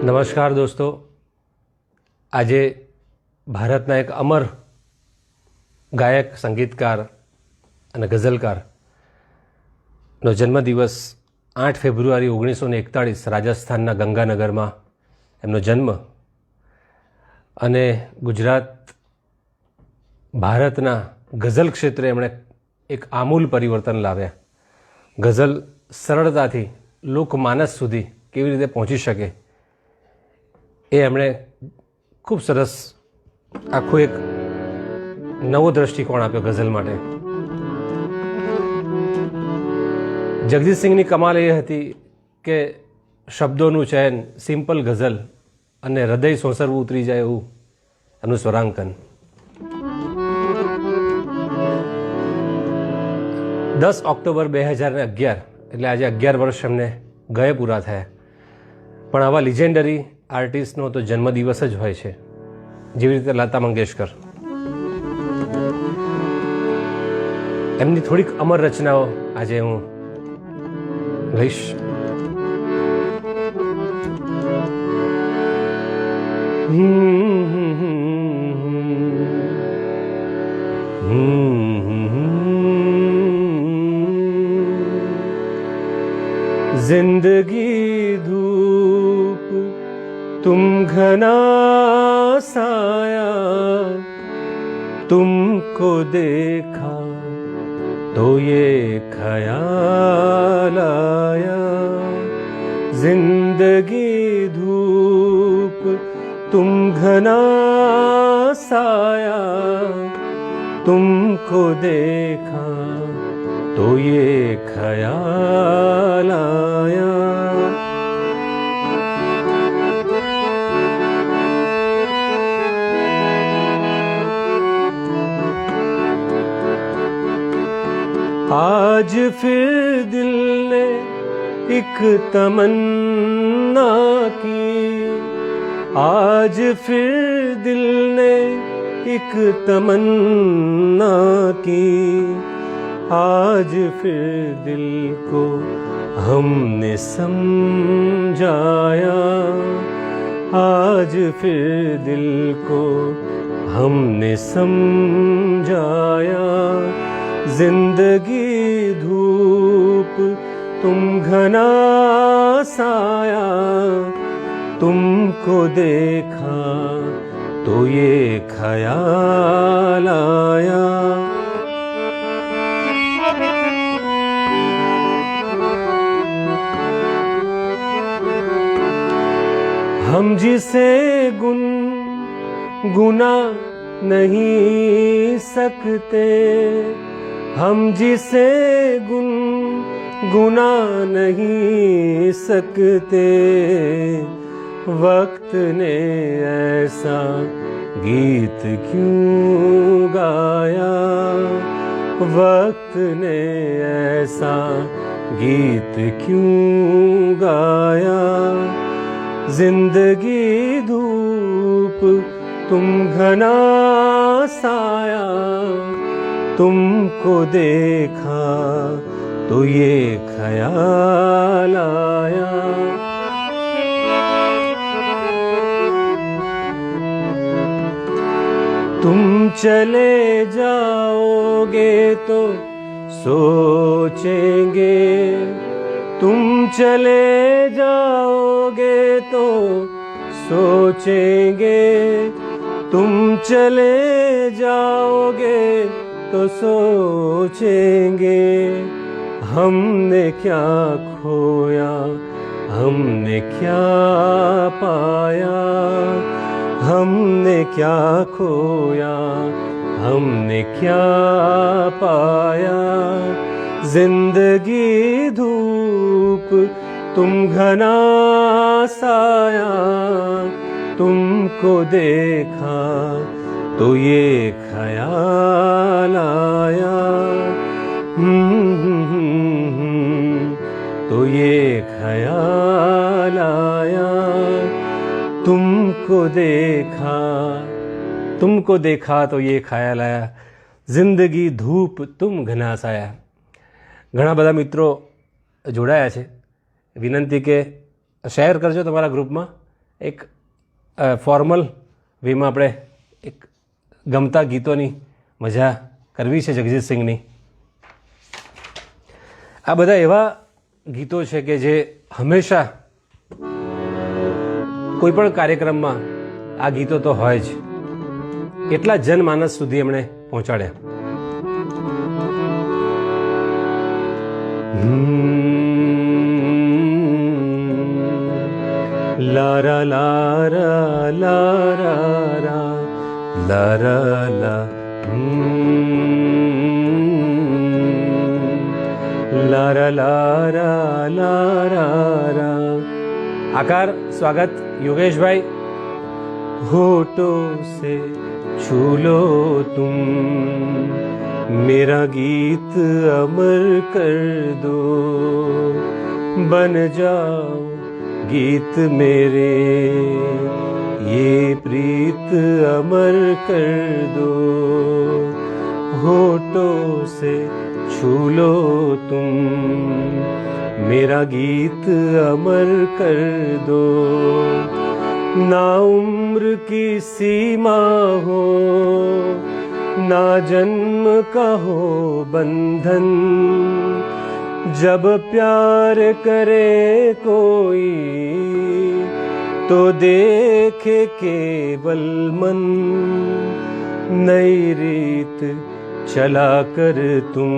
નમસ્કાર દોસ્તો, આજે ભારતના એક અમર ગાયક, સંગીતકાર અને ગઝલકારનો જન્મદિવસ 8 ફેબ્રુઆરી 1941 રાજસ્થાનના ગંગાનગરમાં એમનો જન્મ અને ગુજરાત ભારતના ગઝલ ક્ષેત્રે એમણે એક આમૂલ પરિવર્તન લાવ્યા. ગઝલ સરળતાથી લોકમાનસ સુધી કેવી રીતે પહોંચી શકે એ એમણે ખૂબ સરસ આખો એક નવો દૃષ્ટિકોણ આપ્યો ગઝલ માટે. જગદીશસિંહની કમાલ એ હતી કે શબ્દોનું ચયન, સિમ્પલ ગઝલ અને હૃદય સોંસરવું ઉતરી જાય એવું એમનું સ્વરાંકન. 10 ઓક્ટોબર 2011 એટલે આજે 11 વર્ષ એમને ગયે પૂરા થયા. પણ આવા લિજેન્ડરી આર્ટિસ્ટનો તો જન્મદિવસ જ હોય છે, જેવી રીતે લતા મંગેશકર. એમની થોડીક અમર રચનાઓ આજે હું લઈશ. जिंदगी धूप तुम घना साया, तुमको देखा तो ये ख्याल आया. जिंदगी धूप तुम घना साया, तुमको देखा तो ये ख्याल आया. आज फिर दिल ने एक तमन्ना की, आज फिर दिल ने एक तमन्ना की. आज फिर दिल को हमने समझाया, आज फिर दिल को हमने समझाया. जिंदगी धूप तुम घना साया, तुमको देखा तो ये ख्याल आया. हम जिसे गुना नहीं सकते, हम जिसे गुना नहीं सकते, वक्त ने ऐसा गीत क्यों गाया, वक्त ने ऐसा गीत क्यों गाया. जिंदगी धूप तुम घना साया, तुमको देखा तो ये ख्याल आया. तुम चले जाओगे तो सोचेंगे, तुम चले जाओगे तो सोचेंगे, तुम चले जाओगे तो सोचेंगे. हमने क्या खोया, हमने क्या पाया, हमने क्या खोया, हमने क्या पाया. जिंदगी धूप तुम घना साया, तुमको देखा तो ये ख्याल आया. तो ये ख्याल आया. तुमको देखा तो ये ख्याल आया. જિંદગી ધૂપ તુમ ઘના સાયા. ઘણા બધા મિત્રો જોડાયા છે. વિનંતી કે શેર કરજો તમારા ગ્રુપમાં. એક ફોર્મલ વેમાં આપણે એક ગમતા ગીતોની મજા કરવી છે જગજીતસિંહની. આ બધા એવા ગીતો છે કે જે હંમેશા કોઈ પણ કાર્યક્રમમાં આ ગીતો તો હોય જ, એટલા જનમાનસ સુધી એમણે પહોંચાડ્યા. લારા લારા લારા રા લારા લા લારા લારા લારા રા. આકાર સ્વાગત યોગેશભાઈ. होठों से छू लो तुम मेरा गीत अमर कर दो, बन जाओ गीत मेरे ये प्रीत अमर कर दो. होठों से छू लो तुम मेरा गीत अमर कर दो. ना उम्र की सीमा हो ना जन्म का हो बंधन, जब प्यार करे कोई तो देखे केवल मन. नई रीत चला कर तुम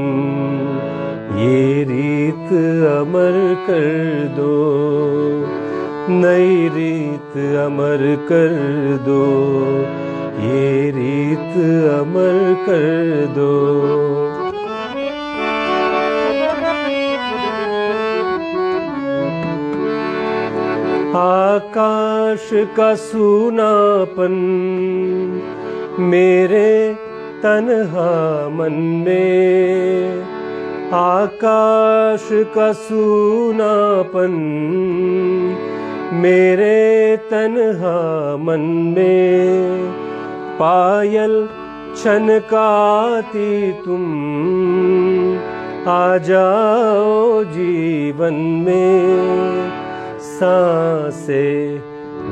ये रीत अमर कर दो, नई रीत अमर कर दो, ये रीत अमर कर दो. आकाश का सूनापन मेरे तन्हा मन में, आकाश का सूनापन मेरे तन्हा मन में. पायल छनकाती तुम आ जाओ जीवन में, सांसें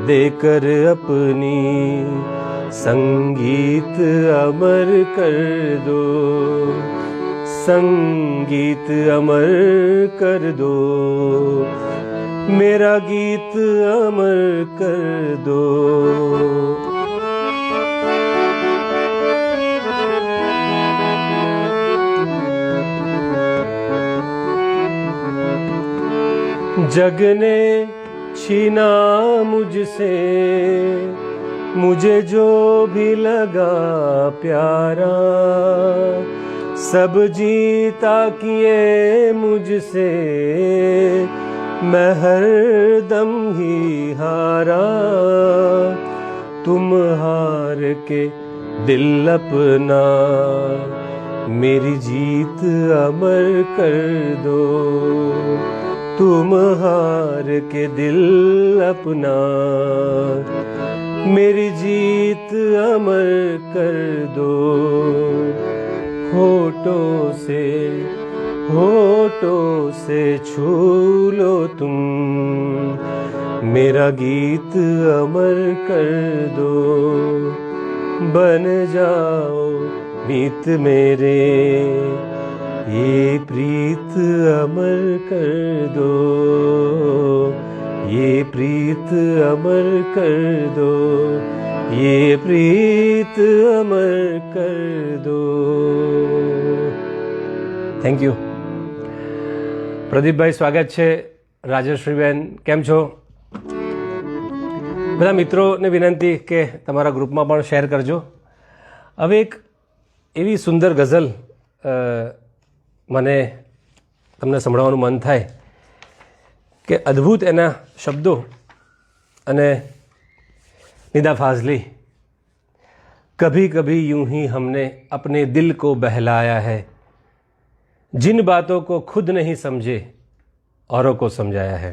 देकर अपनी संगीत अमर कर दो, संगीत अमर कर दो, मेरा गीत अमर कर दो. जग ने छीना मुझसे मुझे जो भी लगा प्यारा, सब जीता किए मुझसे मैं हर दम ही हारा. तुम हार के दिल अपना मेरी जीत अमर कर दो, तुम हार के दिल अपना मेरी जीत अमर कर दो. होठों से छू लो तुम मेरा गीत अमर कर दो, बन जाओ मीत मेरे ये प्रीत अमर कर दो, ये प्रीत अमर कर दो, ये प्रीत अमर कर दो. Thank you. પ્રદીપભાઈ સ્વાગત છે. રાજશ્રીબેન કેમ છો? બધા મિત્રોને વિનંતી કે તમારા ગ્રુપમાં પણ શેર કરજો. હવે એક એવી સુંદર ગઝલ મને તમને સંભળાવવાનું મન થાય કે અદ્ભુત એના શબ્દો અને નિદા ફાઝલી. कभी कभी यूं ही हमने अपने दिल को बहलाया है, जिन बातों को खुद नहीं समझे औरों को समझाया है.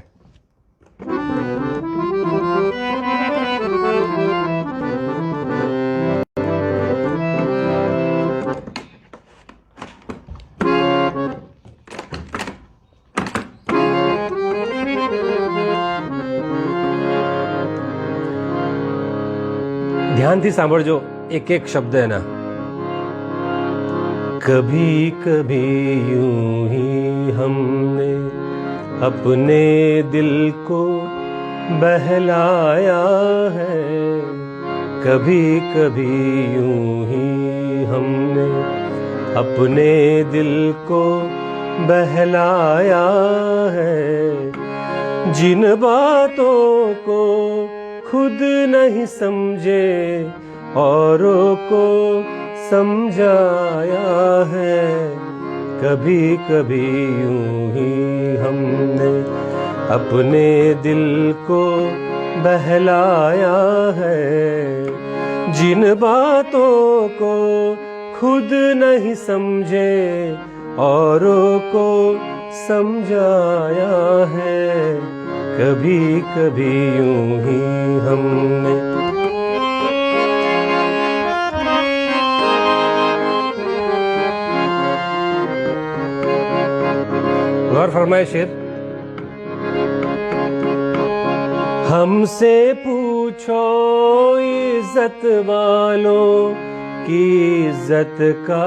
ધ્યાનથી સાંભળજો, એક એક શબ્દ એના. कभी कभी यूं ही हमने अपने दिल को बहलाया है, कभी कभी यूं ही हमने अपने दिल को बहलाया है. जिन बातों को खुद नहीं समझे औरों को समझाया है, कभी कभी यूं ही हमने अपने दिल को बहलाया है. जिन बातों को खुद नहीं समझे औरों को समझाया है, कभी कभी यूं ही हमने. गौर फरमाए शेर. हमसे पूछो इज्जत वालों की इज्जत का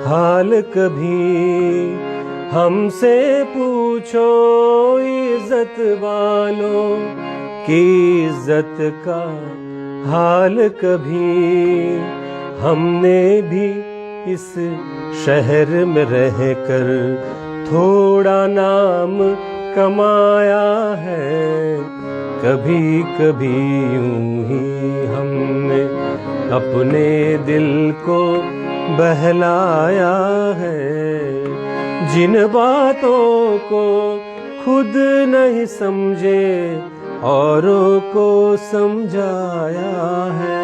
हाल कभी, हमसे पूछो इज्जत वालों की इज्जत का हाल कभी. हमने भी इस शहर में रहकर थोड़ा नाम कमाया है, कभी कभी यूं ही हमने अपने दिल को बहलाया है. जिन बातों को खुद नहीं समझे औरों को समझाया है.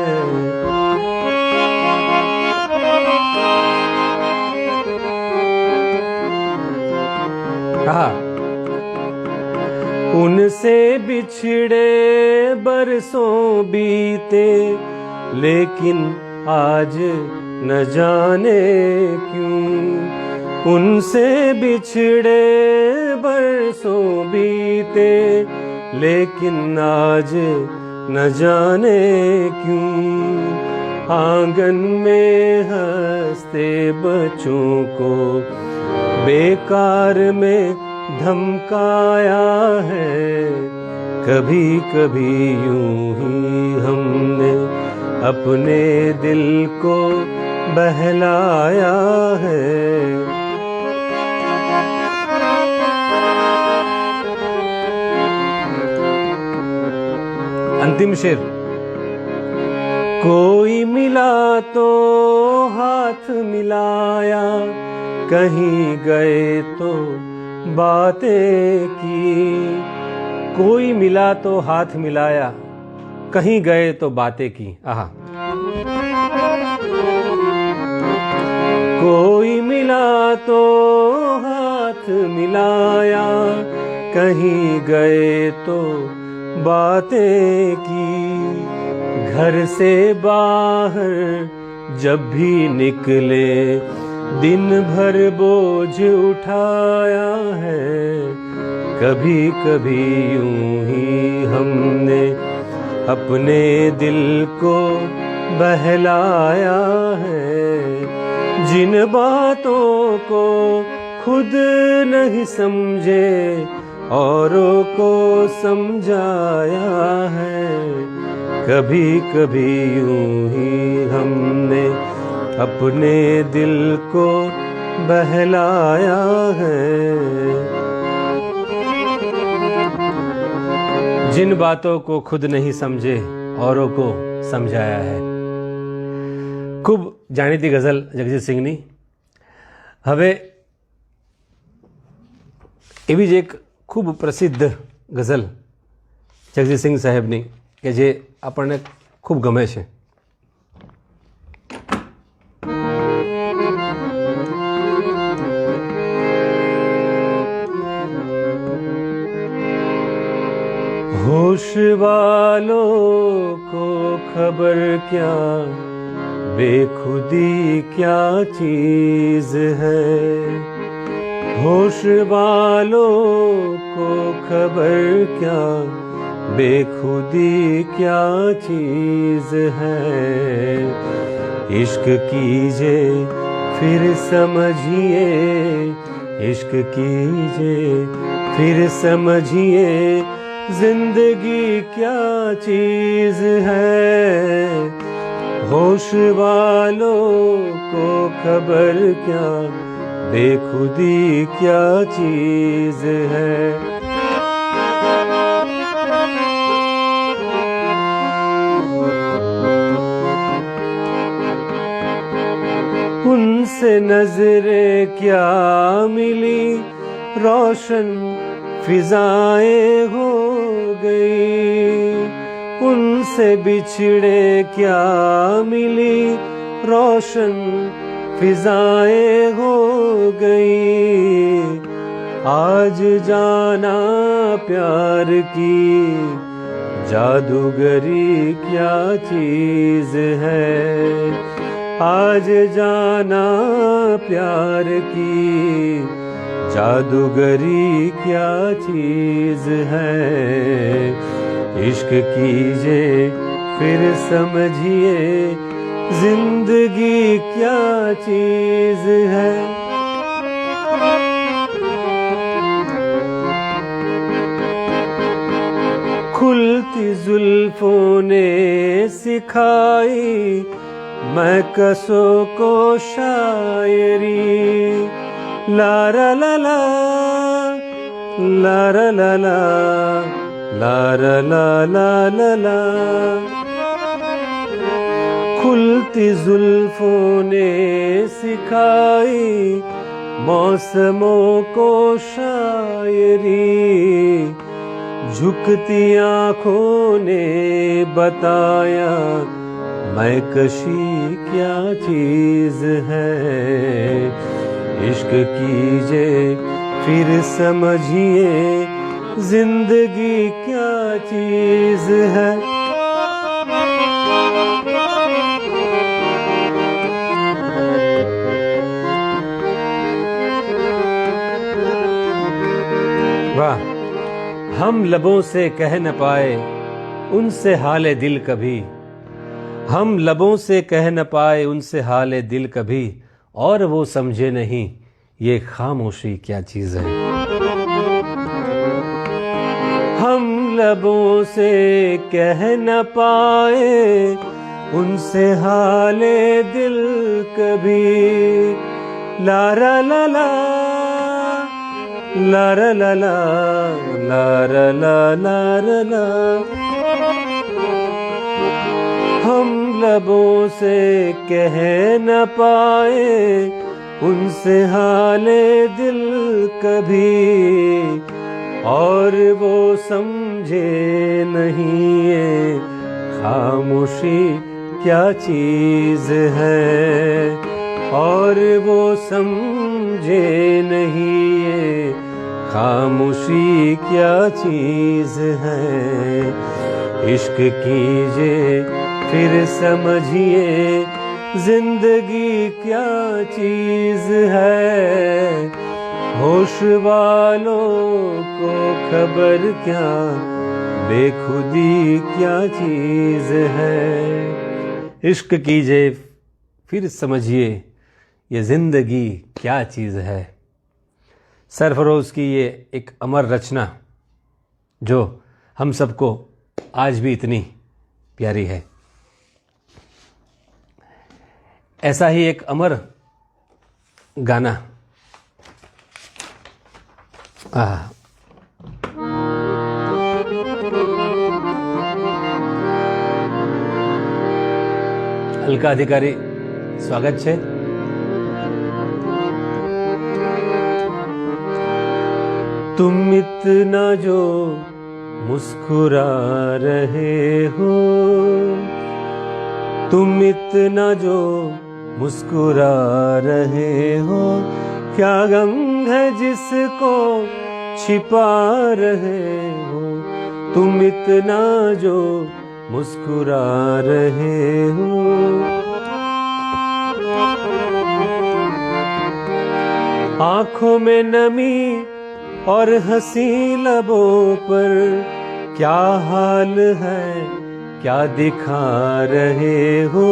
कहा उनसे बिछड़े बरसों बीते, लेकिन आज न जाने क्यों. उनसे बिछड़े बरसों बीते, लेकिन आज न जाने क्यों. आंगन में हंसते बच्चों को बेकार में धमकाया है, कभी कभी यूं ही हमने अपने दिल को बहलाया है. अंतिम शेर. कोई मिला तो हाथ मिलाया, कहीं गए तो बातें की. कोई मिला तो हाथ मिलाया, कहीं गए तो बातें की. आहा. कोई मिला तो हाथ मिलाया, कहीं गए तो बातें की. घर से बाहर जब भी निकले दिन भर बोझ उठाया है, कभी कभी यूं ही हमने अपने दिल को बहलाया है. जिन बातों को खुद नहीं समझे औरों को समझाया है, कभी कभी यूं ही हमने अपने दिल को बहलाया है. जिन बातों को खुद नहीं समझे औरों को समझाया है. ખૂબ જાણીતી ગઝલ જગજીત સિંહની. હવે એવી જ એક ખૂબ પ્રસિદ્ધ ગઝલ જગજીત સિંહ સાહેબની કે જે આપણને ખૂબ ગમે છે. होश वालों को खबर क्या बेखुदी क्या चीज है, होश वालों को खबर क्या बेखुदी क्या चीज है। इश्क कीजिए फिर समझिए, इश्क कीजिए फिर समझिए, जिंदगी क्या चीज है। होश वालों को खबर क्या, बेखुदी क्या चीज है। उनसे नजरें क्या मिली, रोशन फिजाएं हो गई। उनसे बिछड़े क्या मिली, रोशन फिजाएं हो गई। आज जाना प्यार की जादूगरी क्या चीज है। आज जाना प्यार की जादूगरी क्या चीज है। इश्क कीजिए फिर समझिए, जिंदगी क्या चीज है। खुलती जुल्फों ने सिखाई महकसों को शायरी। लारा ला ला, लारा ला ला, लारा ला ला ला ला। खुलती जुल्फों ने सिखाई मौसमों को शायरी। झुकती आँखों ने बताया महकशी क्या चीज है। इश्क कीजिए फिर समझिए, जिंदगी क्या चीज है। वाह। हम लबों से कह न पाए उनसे हाले दिल कभी, हम लबों से कह न पाए उनसे हाले दिल कभी, और वो समझे नहीं ये खामोशी क्या चीज है। हम लबों से कह न पाए उनसे हाले दिल कभी। लारा ला ला, लारा ला ला, लारा ला लारा ला। हम लबों से कह न पाए उनसे हाले दिल कभी, और वो समझे नहीं ये खामोशी क्या चीज है। और वो समझे नहीं ये खामोशी क्या चीज है। इश्क कीजिए फिर समझिए, जिंदगी क्या चीज है। होश वालों को खबर क्या, बेखुदी क्या चीज है। इश्क कीजिए फिर समझिए, ये जिंदगी क्या चीज है। सरफरोश की ये एक अमर रचना जो हम सबको आज भी इतनी प्यारी है। ऐसा ही एक अमर गाना अलका अधिकारी स्वागत છે। तुम इतना जो मुस्कुरा रहे हो, तुम इतना जो मुस्कुरा रहे हो, क्या गम है जिसको छिपा रहे हो। तुम इतना जो मुस्कुरा रहे हो। आंखों में नमी और हंसी लबों पर क्या हाल है, क्या दिखा रहे हो,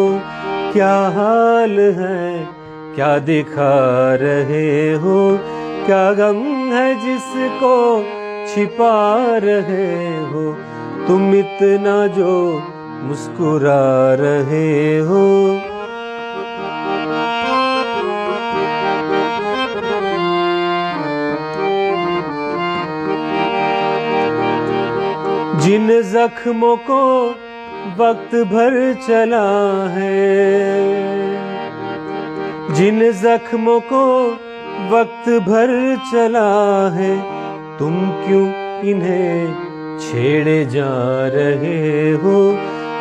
क्या हाल है, क्या दिखा रहे हो, क्या गम है जिसको छिपा रहे हो, तुम इतना जो मुस्कुरा रहे हो। जिन जख्मों को वक्त भर चला है, जिन जख्मों को वक्त भर चला है, तुम क्यों इन्हें छेड़े जा रहे हो,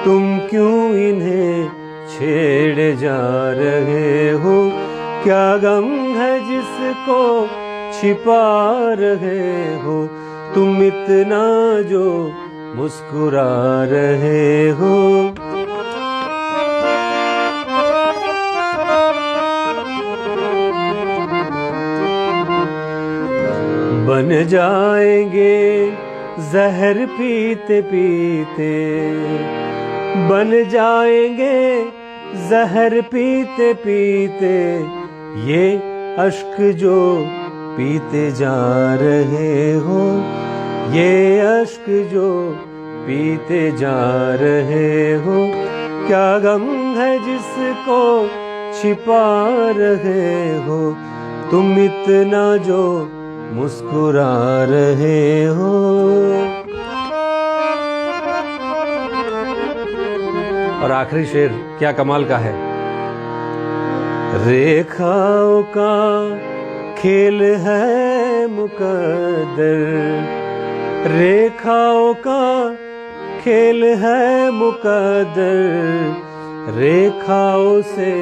तुम क्यों इन्हें छेड़े जा रहे हो, क्या गम है जिसको छिपा रहे हो, तुम इतना जो मुस्कुरा रहे हो। बन जाएंगे जहर पीते पीते, बन जाएंगे जहर पीते पीते, ये अश्क जो पीते जा रहे हो, ये अश्क जो पीते जा रहे हो, क्या गम है जिसको छिपा रहे हो, तुम इतना जो मुस्कुरा रहे हो। और आखिरी शेर क्या कमाल का है। रेखाओं का खेल है मुकद्दर, रेखाओं का खेल है मुकद्दर, रेखाओं से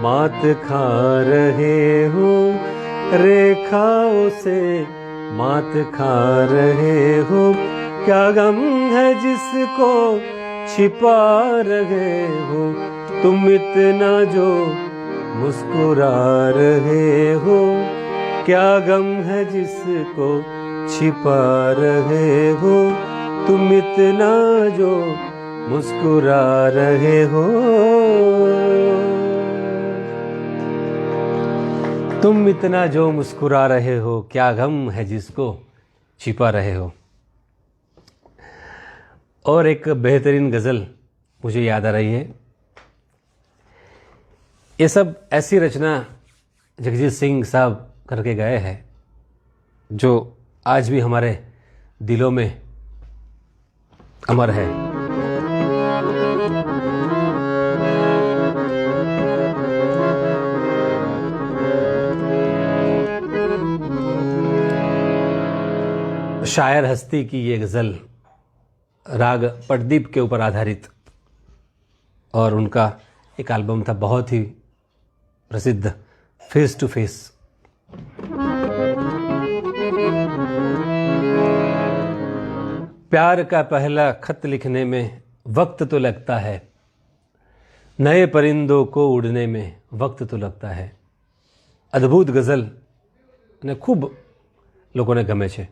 मात खा रहे हो, रेखाओं से मात खा रहे हो, क्या गम है जिसको छिपा रहे हो, तुम इतना जो मुस्कुरा रहे हो, क्या गम है जिसको छिपा रहे हो, तुम इतना जो मुस्कुरा रहे हो, तुम इतना जो मुस्कुरा रहे हो, क्या गम है जिसको छिपा रहे हो। और एक बेहतरीन गज़ल मुझे याद आ रही है। ये सब ऐसी रचना जगजीत सिंह साहब करके गए हैं जो आज भी हमारे दिलों में अमर है। शायर हस्ती की ये गज़ल राग पटदीप के ऊपर आधारित, और उनका एक एल्बम था बहुत ही प्रसिद्ध, फेस टू फेस। प्यार का पहला खत लिखने में वक्त तो लगता है, नए परिंदों को उड़ने में वक्त तो लगता है। अद्भुत गज़ल ने खूब लोगों ने गमे छे।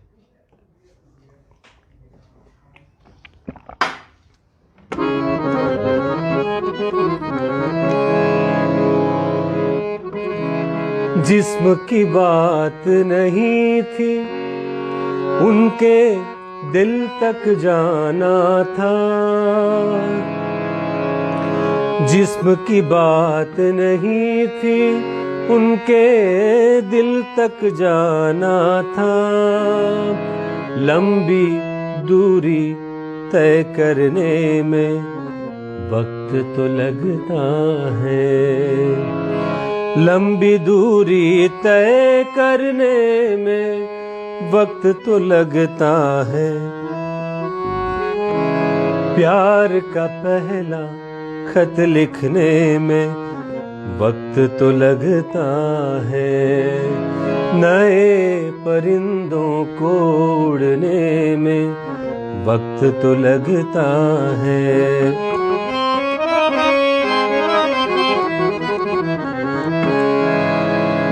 जिस्म की बात नहीं थी, उनके दिल तक जाना था, जिस्म की बात नहीं थी, उनके दिल तक जाना था, लंबी दूरी तय करने में वक्त तो लगता है, लंबी दूरी तय करने में वक्त तो लगता है, प्यार का पहला खत लिखने में वक्त तो लगता है, नए परिंदों को उड़ने में वक्त तो लगता है।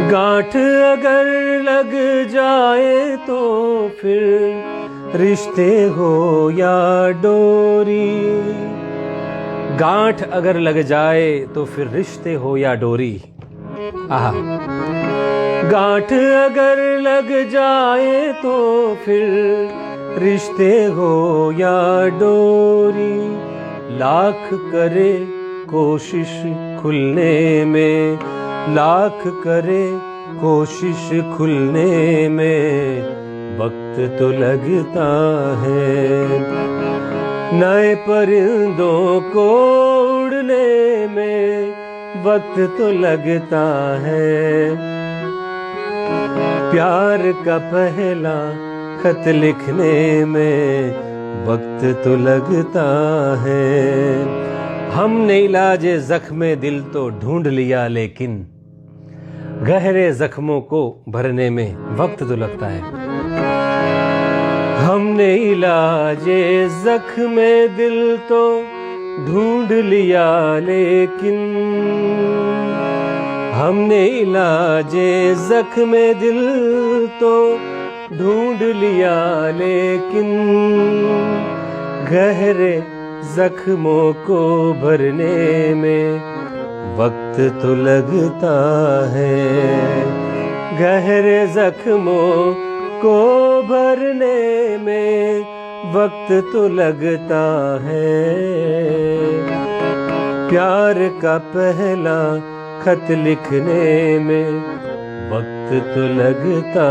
गांठ अगर लग जाए तो फिर रिश्ते हो या डोरी, गांठ अगर लग जाए तो फिर रिश्ते हो या डोरी। आहा, गांठ अगर लग जाए तो फिर रिश्ते हो या डोरी, लाख करे कोशिश खुलने में, लाख करे कोशिश खुलने में, वक्त तो लगता है। नए परिंदों को उड़ने में वक्त तो लगता है। प्यार का पहला खत लिखने में वक्त तो लगता है। हमने इलाजे जख्मे दिल तो ढूंढ लिया, लेकिन गहरे जख्मों को भरने में वक्त तो लगता है। हमने इलाजे जख्मे दिल तो ढूंढ लिया, लेकिन हमने इलाजे जख्मे दिल तो ढूंढ लिया, लेकिन गहरे जख्मों को भरने में वक्त तो लगता है। गहरे जख्मों को भरने में वक्त तो लगता है। प्यार का पहला खत लिखने में वक्त तो लगता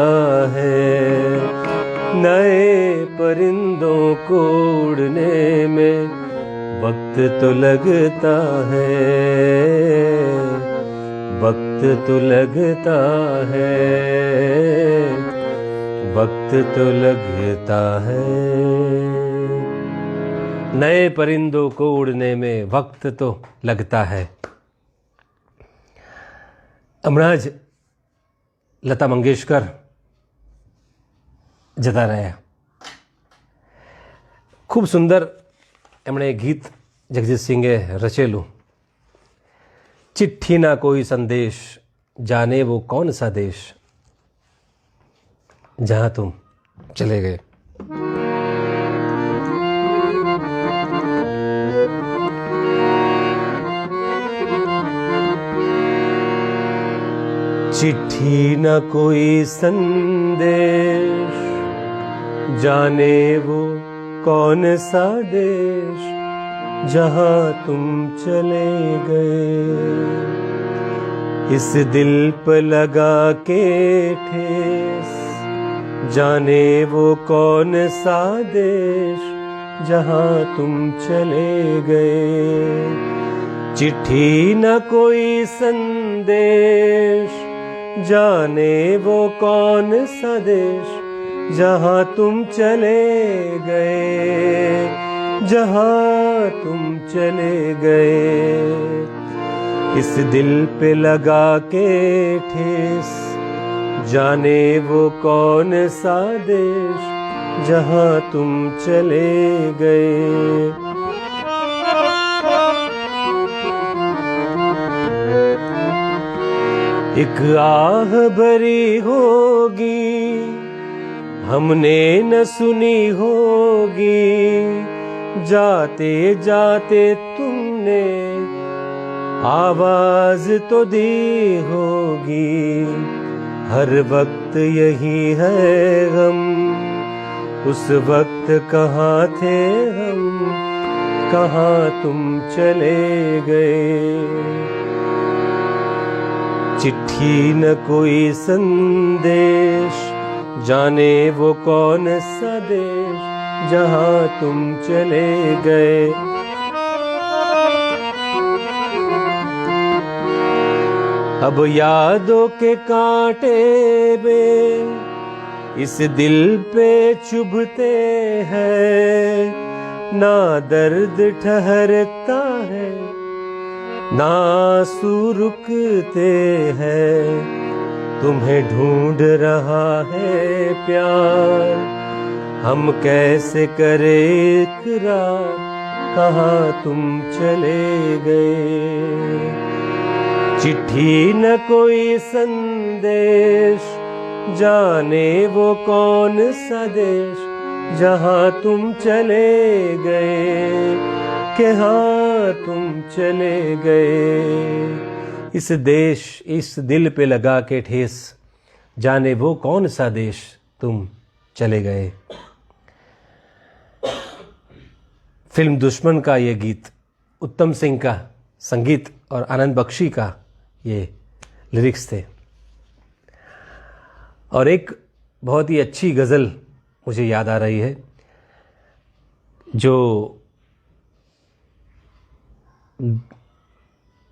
है। नए परिंदों को उड़ने में वक्त तो लगता है। वक्त तो लगता है। वक्त तो लगता है। नए परिंदों को उड़ने में वक्त तो लगता है। હમણાં જ લતા મંગેશકર જતા રહ્યા. ખૂબ સુંદર એમણે ગીત જગજીત સિંઘે રચેલું. चिट्ठी ना कोई संदेश, जाने वो कौन सा देश, जहां तुम चले गए. चिट्ठी न कोई संदेश, जाने वो कौन सा देश, जहां तुम चले गए. इस दिल पर लगा के ठेस, जाने वो कौन सा देश, जहां तुम चले गए. चिट्ठी न कोई संदेश, जाने वो कौन सा देश, जहां तुम चले गए. जहां तुम चले गए. इस दिल पे लगा के ठेस, जाने वो कौन सा देश, जहां तुम चले गए. एक आह भरी होगी, हमने न सुनी होगी, जाते जाते तुमने आवाज तो दी होगी. हर वक्त यही है गम, उस वक्त कहाँ थे हम, कहाँ तुम चले गए. चिट्ठी न कोई संदेश, जाने वो कौन सा देश, जहां तुम चले गए. अब यादों के कांटे में इस दिल पे चुभते हैं. ना दर्द ठहरता है, ना आंसू रुकते हैं. तुम्हें ढूंढ रहा है प्यार, हम कैसे करें इकरार, कहाँ तुम चले गए. चिट्ठी न कोई संदेश, जाने वो कौन सा देश, जहाँ तुम चले गए, कि हाँ तुम चले गए। इस देश इस दिल पे लगा के ठेस, जाने वो कौन सा देश तुम चले गए। फिल्म दुश्मन का ये गीत उत्तम सिंह का संगीत और आनंद बख्शी का ये लिरिक्स थे। और एक बहुत ही अच्छी गज़ल मुझे याद आ रही है जो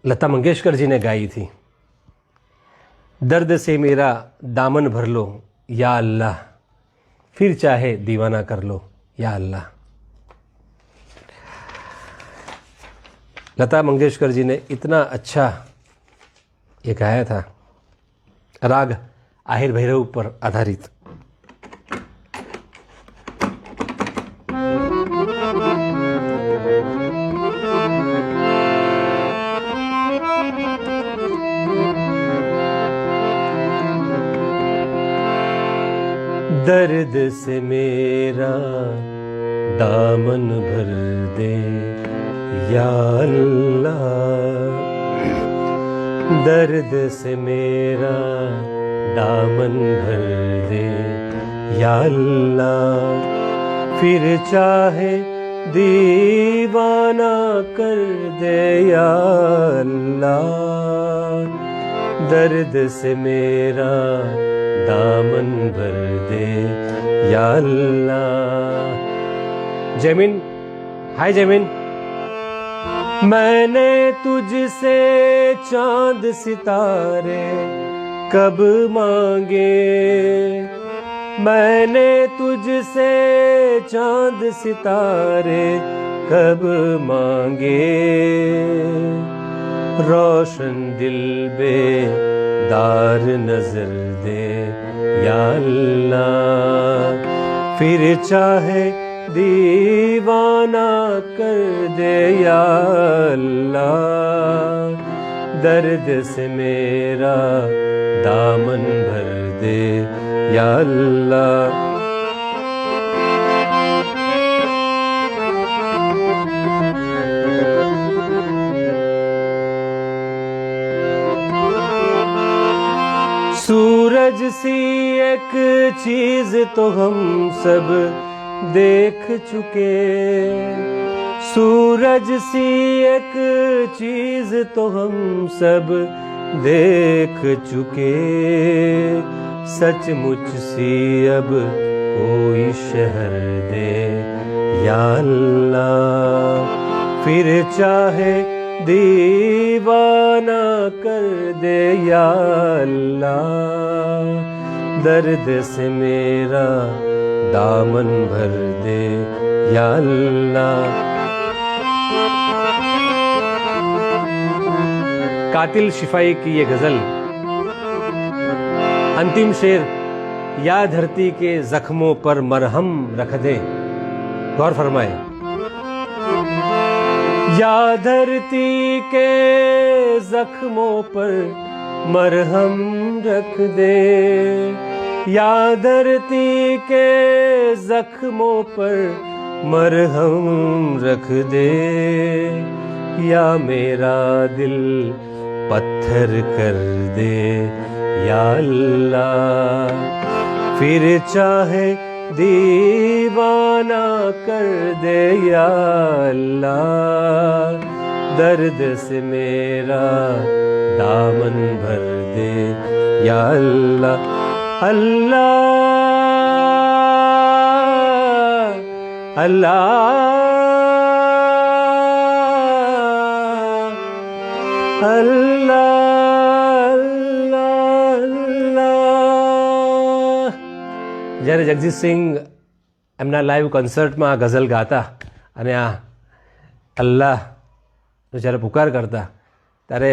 लता मंगेशकर जी ने गाई थी। दर्द से मेरा दामन भर लो या अल्लाह, फिर चाहे दीवाना कर लो या अल्लाह। लता मंगेशकर जी ने इतना अच्छा ये गाया था, राग आहिर भैरव पर आधारित। दर्द से मेरा दामन भर दे या अल्लाह, दर्द से मेरा दामन भर दे या अल्लाह, फिर चाहे दीवाना कर दे या अल्लाह, दर्द से मेरा दामन भर दे या अल्लाह। जैमिन, हाय जैमिन। मैंने तुझसे चांद सितारे कब मांगे, मैंने तुझसे चांद सितारे कब मांगे, रोशन दिल बेदार नजर दे या अल्लाह, फिर चाहे दीवाना कर दे या अल्लाह, दर्द से मेरा दामन भर दे या अल्लाह। सूरज सी एक चीज तो हम सब देख चुके, सूरज सी एक चीज तो हम सब देख चुके, सचमुच सी अब कोई शहर दे या अल्लाह, फिर चाहे दीवाना कर दे या अल्लाह, दर्द से मेरा दामन भर दे या अल्लाह। कातिल शिफाई की ये गजल, अंतिम शेर, या धरती के जख्मों पर मरहम रख दे। गौर फरमाए, या धरती के जख्मों पर मरहम रख दे, या धरती के जख्मों पर मरहम रख दे, या मेरा दिल पत्थर कर दे या अल्लाह, फिर चाहे दीवाना कर दे या अल्लाह, दर्द से मेरा दामन भर दे या अल्लाह। अल्लाह अल्लाह अल्लाह अल्लाह। જ્યારે જગજીત સિંહ એમના લાઈવ કોન્સર્ટમાં આ ગઝલ ગાતા અને આ અલ્લાહનો જ્યારે પુકાર કરતા ત્યારે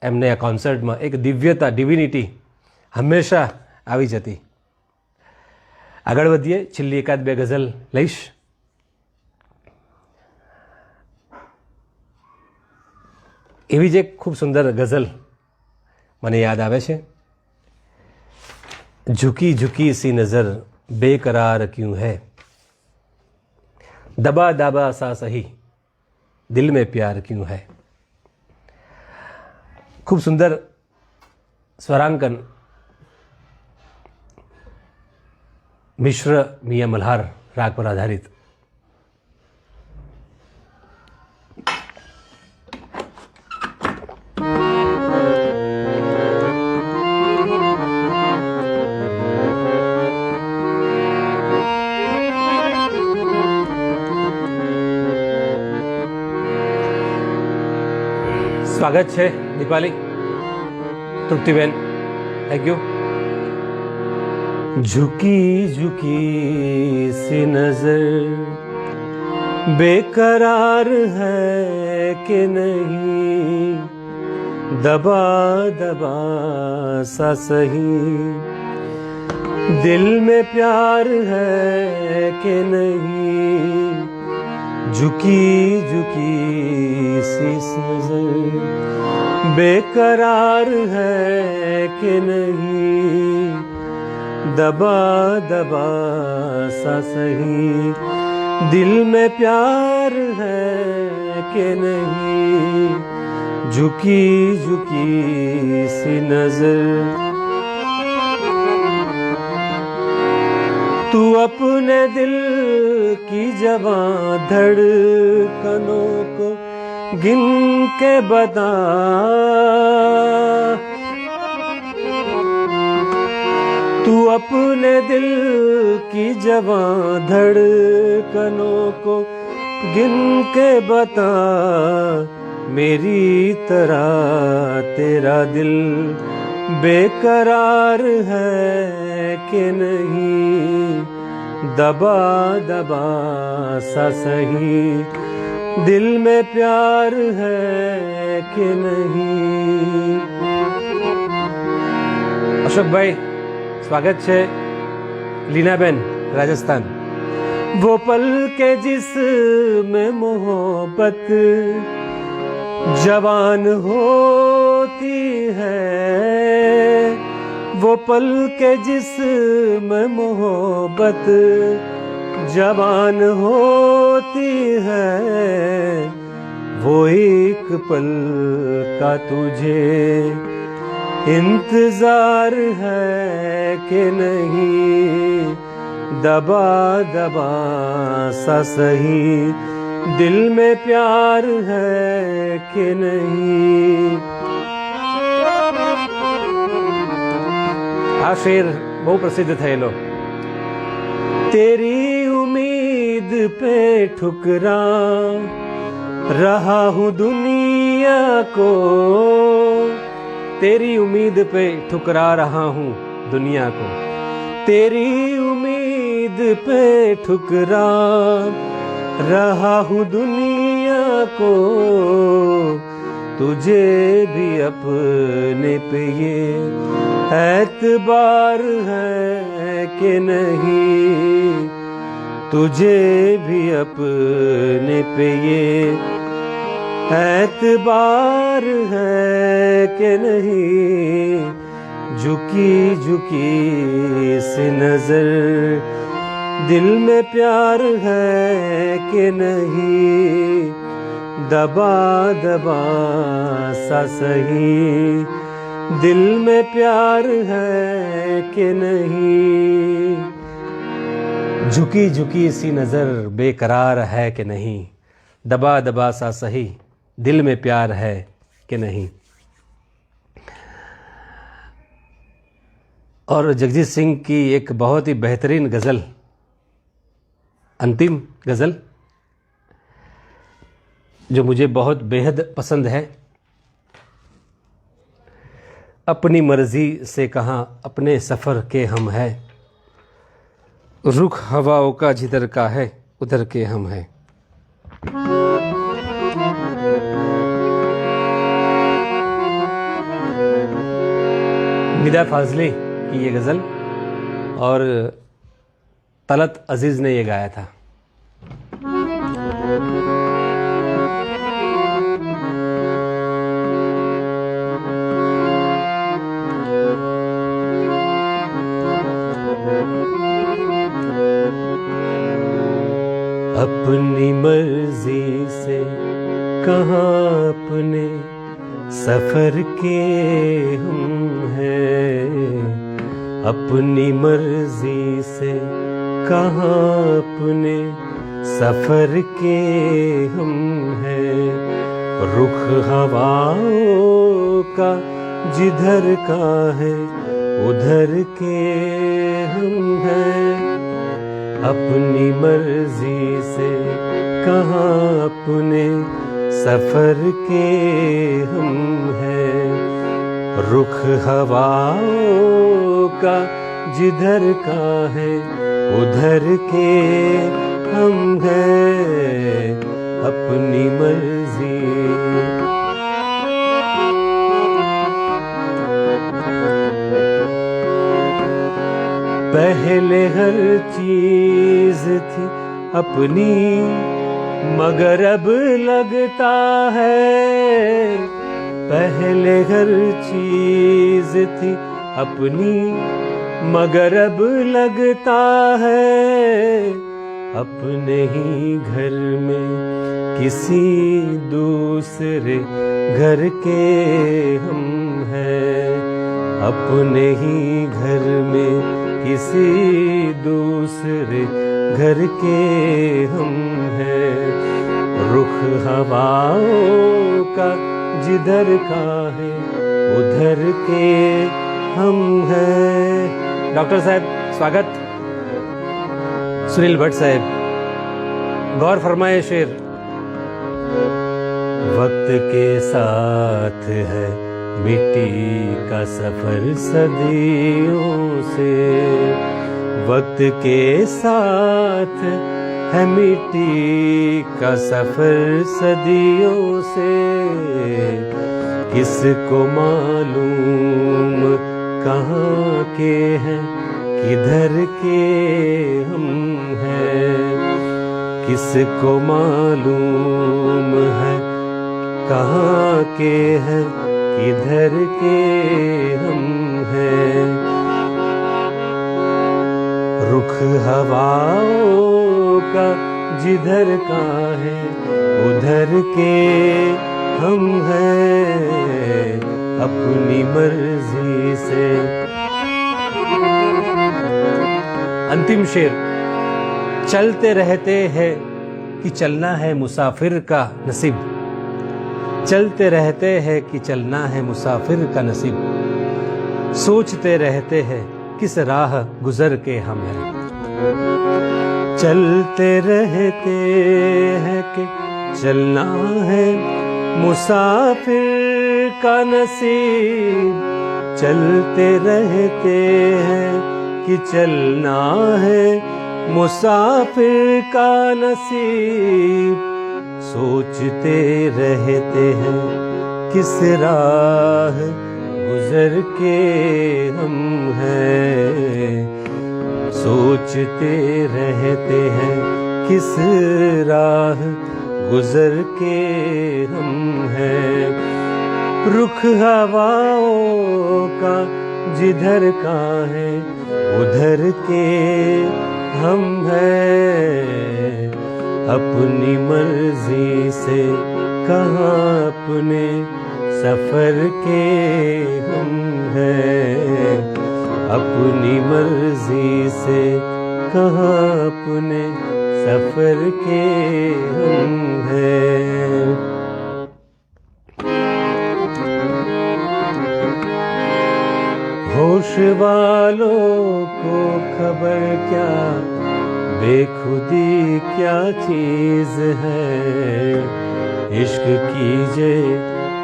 એમને આ કોન્સર્ટમાં એક દિવ્યતા, ડિવિનિટી હંમેશા આવી જતી. આગળ વધીએ, છેલ્લી એકાદ બે ગઝલ લઈશ. એવી જ એક ખૂબ સુંદર ગઝલ મને યાદ આવે છે. झुकी झुकी सी नज़र बेकरार क्यों है, दबा दबा सा सही दिल में प्यार क्यों है। खूब सुंदर स्वरांकन मिश्र मियां मल्हार राग पर आधारित। स्वागत है दीपाली, तृप्तिबेन, थैंक यू। झुकी झुकी सी नजर बेकरार है कि नहीं, दबा दबा सा सही दिल में प्यार है कि नहीं, झुकी झुकी सी नजर बेकरार है कि नहीं, दबा दबा सा सही दिल में प्यार है कि नहीं, झुकी झुकी सी नजर। तू अपने दिल की जवां धड़कनों को गिन के बता, तू अपने दिल की जवां धड़कनों को गिन के बता, मेरी तरह तेरा दिल बेकरार है कि नहीं, दबा दबा सा सही दिल में प्यार है कि नहीं। अशोक भाई स्वागत है। लीनाबेन राजस्थान। वो पल के जिसमें मोहब्बत जवान होती है, वो पल के जिसमें मोहब्बत जवान होती है, वो एक पल का तुझे इंतजार है कि नहीं, दबा दबा सा सही दिल में प्यार है कि नहीं। आ शेर बहुत प्रसिद्ध थे लोग। तेरी उम्मीद पे ठुकरा रहा हूँ दुनिया को, तेरी उम्मीद पे ठुकरा रहा हूँ दुनिया को, तेरी उम्मीद पे ठुकरा रहा हूँ दुनिया को, तुझे भी अपने पे ये एतबार है कि नहीं, तुझे भी अपने पे ये एतबार है कि नहीं, झुकी झुकी सी नजर दिल में प्यार है कि नहीं, दबा दबा सा सही दिल में प्यार है कि नहीं, झुकी झुकी सी नजर बेकरार है कि नहीं, दबा दबा सा सही दिल में प्यार है कि नहीं। और जगजीत सिंह की एक बहुत ही बेहतरीन गज़ल, अंतिम गज़ल, जो मुझे बहुत बेहद पसंद है। अपनी मर्जी से कहाँ अपने सफ़र के हम हैं, रुख हवाओं का जिधर का है उधर के हम हैं। निदा फाजली की ये गज़ल और तलत अजीज़ ने ये गाया था। अपनी कहाँ अपने सफर के हम हैं, अपनी मर्जी से कहाँ अपने सफर के हम हैं। रुख हवाओं का जिधर का है उधर के हम हैं, अपनी मर्जी से कहाँ अपने सफर के हम हैं। रुख हवाओं का जिधर का है उधर के हम हैं, अपनी मर्जी। पहले हर चीज थी अपनी मगर अब लगता है, पहले हर चीज थी अपनी मगर अब लगता है, अपने ही घर में किसी दूसरे घर के हम हैं, अपने ही घर में किसी दूसरे घर के हम हैं। रुख हवाओं का जिधर का है उधर के हम हैं। डॉक्टर साहब स्वागत। सुनील भट्ट साहब गौर फरमाए शेर। वक्त के साथ है मिट्टी का सफर सदियों से, वक्त के साथ है मिट्टी का सफर सदियों से। किसको मालूम कहाँ के हैं किधर के हम हैं, किसको मालूम है कहाँ के हैं किधर के हम हैं। रुख हवाओं का जिधर का है उधर के हम हैं, अपनी मर्जी से। अंतिम शेर। चलते रहते हैं कि चलना है मुसाफिर का नसीब, चलते रहते हैं कि चलना है मुसाफिर का नसीब, सोचते रहते हैं किस राह गुजर के हम हैं। चलते रहते हैं कि चलना है मुसाफिर का नसीब, चलते रहते हैं कि चलना है मुसाफिर का नसीब, सोचते रहते हैं किस राह गुजर के हम हैं, सोचते रहते हैं किस राह गुजर के हम हैं। रुख हवाओं का जिधर का है उधर के हम हैं, अपनी मर्जी से कहाँ अपने सफर के हम हैं, अपनी मर्जी से कहाँ अपने सफर के हम हैं। होश वालों को खबर क्या बेखुदी क्या चीज है, इश्क कीजिए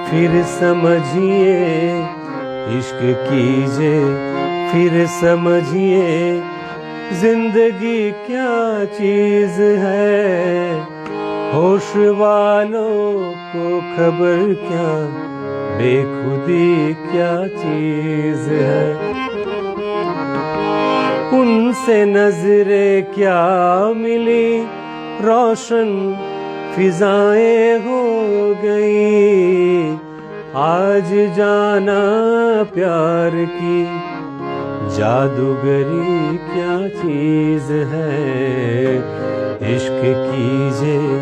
फिर समझिए, इश्क कीजिए फिर समझिए, जिंदगी क्या चीज है। होश वालों को खबर क्या बेखुदी क्या चीज है, उनसे नजरें क्या मिली रोशन फिजाएं हो गई, आज जाना प्यार की जादूगरी क्या चीज है, इश्क कीजिए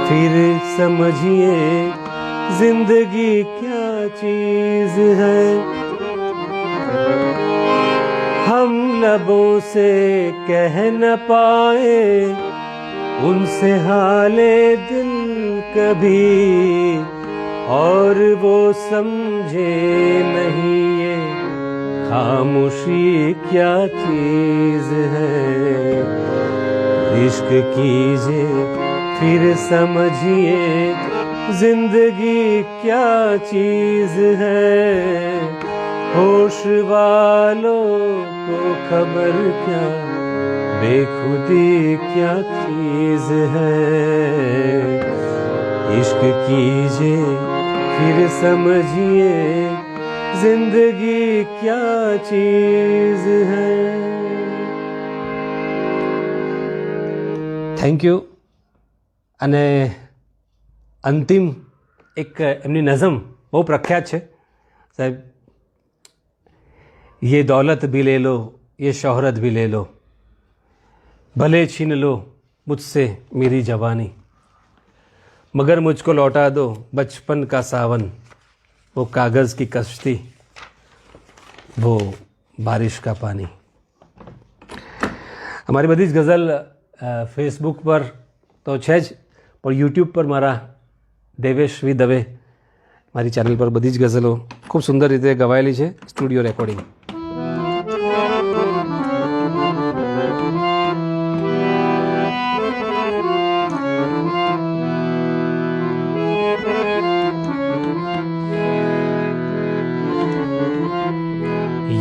फिर समझिए जिंदगी क्या चीज है। हम लबों से कह न पाए उनसे हाले दिल कभी, और वो समझे नहीं ये खामोशी क्या चीज है। इश्क कीजिए फिर समझिए जिंदगी क्या चीज है। होश वालों को खबर क्या बेखुदी क्या चीज है। इश्क कीजिए फिर समझिए जिंदगी क्या चीज है। Thank you. અને અંતિમ એક એમની નઝમ બહુ પ્રખ્યાત છે સાહેબ. ये दौलत भी ले लो ये शोहरत भी ले लो, भले छीन लो मुझसे मेरी जवानी, मगर मुझको लौटा दो बचपन का सावन, वो कागज़ की कश्ती वो बारिश का पानी. અમારી બધી જ ગઝલ ફેસબુક પર તો છે જ, પણ યુટ્યુબ પર મારા દેવેશ વી દવે મારી ચેનલ પર બધી જ ગઝલો ખૂબ સુંદર રીતે ગવાયેલી છે, સ્ટુડિયો રેકોર્ડિંગ.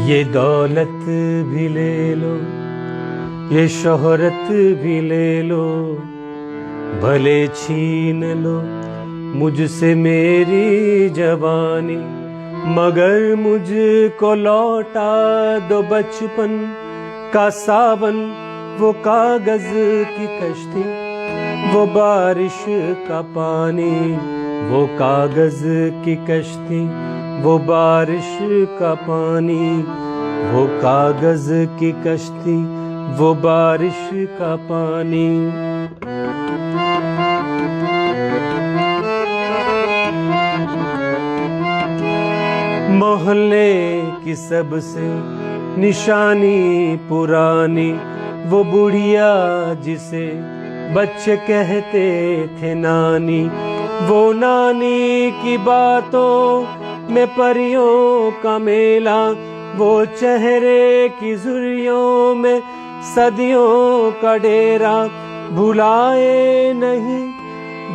ये दौलत भी ले लो ये शोहरत भी ले लो, भले छीन लो मुझसे मेरी जवानी, मगर मुझको लौटा दो बचपन का सावन, वो कागज की कश्ती वो बारिश का पानी, वो कागज की कश्ती वो बारिश का पानी, वो कागज की कश्ती वो बारिश का पानी. मोहल्ले की सबसे निशानी पुरानी, वो बुढ़िया जिसे बच्चे कहते थे नानी, वो नानी की बातों में परियों का मेला, वो चेहरे की झुर्रियों में सदियों का डेरा, भुलाए नहीं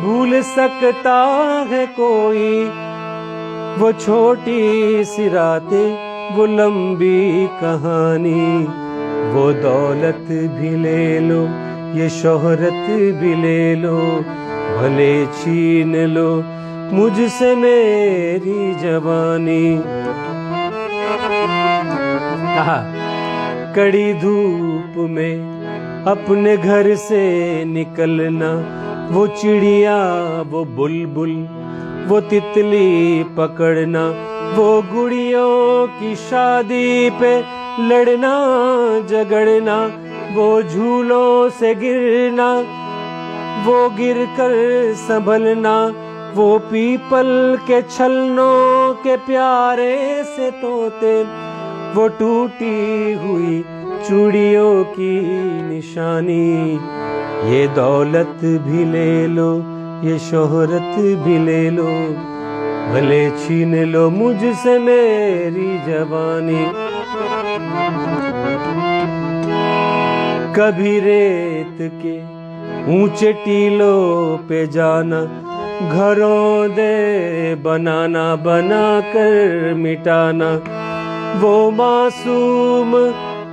भूल सकता है कोई, वो छोटी सी रातें वो लंबी कहानी. वो दौलत भी ले लो ये शोहरत भी ले लो, भले छीन लो मुझसे मेरी जवानी. कड़ी धूप में अपने घर से निकलना, वो चिड़िया वो बुलबुल वो तितली पकड़ना, वो गुड़ियों की शादी पे लड़ना झगड़ना, वो झूलों से गिरना वो गिर कर संभलना, वो पीपल के छलनों के प्यारे से तोते, वो टूटी हुई चूड़ियों की निशानी. ये दौलत भी ले लो ये शोहरत भी ले लो, भले छीन लो मुझसे मेरी जवानी. कभी रेत के ऊंचे टीलों पे जाना, घरों दे बनाना बना कर मिटाना, वो मासूम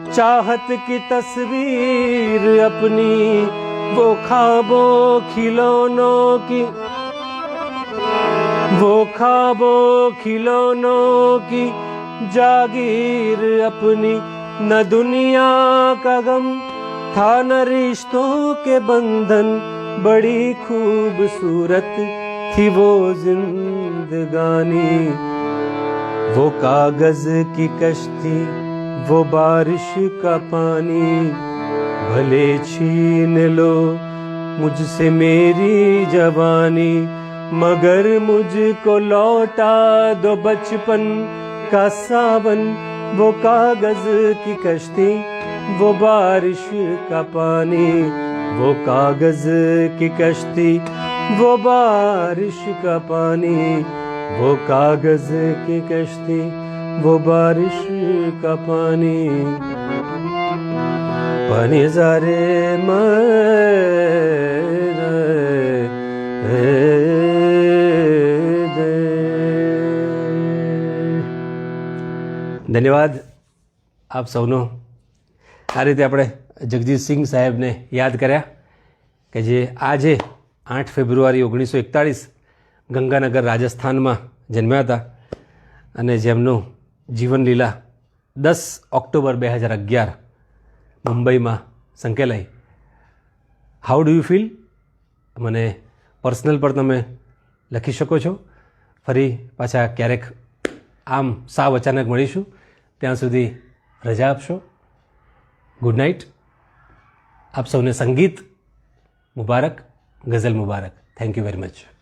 चाहत की तस्वीर अपनी, वो ख्वाबों खिलौनों की वो ख्वाबों खिलौनों की जागीर अपनी, न दुनिया का गम था न रिश्तों के बंधन, बड़ी खूबसूरत थी वो जिंदगानी. वो कागज की कश्ती वो बारिश का पानी भले छीन लो मुझसे मेरी जवानी, मगर मुझको लौटा दो बचपन का सावन, वो कागज की कश्ती, वो बारिश का पानी, वो कागज की कश्ती, वो बारिश का पानी, वो कागज की कश्ती, वो बारिश का पानी। पानी जारे ધન્યવાદ આપ સૌનો. આ રીતે આપણે જગજીતસિંહ સાહેબને યાદ કર્યા કે જે આજે 8 ફેબ્રુઆરી 1941 ગંગાનગર રાજસ્થાનમાં જન્મ્યા હતા અને જેમનું જીવનલીલા 10 ઓક્ટોબર 2011 મુંબઈમાં સંકેલાઈ. How do you feel? મને પર્સનલ પર તમે લખી શકો છો. ફરી પાછા ક્યારેક આમ સાવ અચાનક મળીશું. ત્યાં સુધી રજા આપશો. Good night. આપ સૌને સંગીત મુબારક, ગઝલ મુબારક. Thank you very much.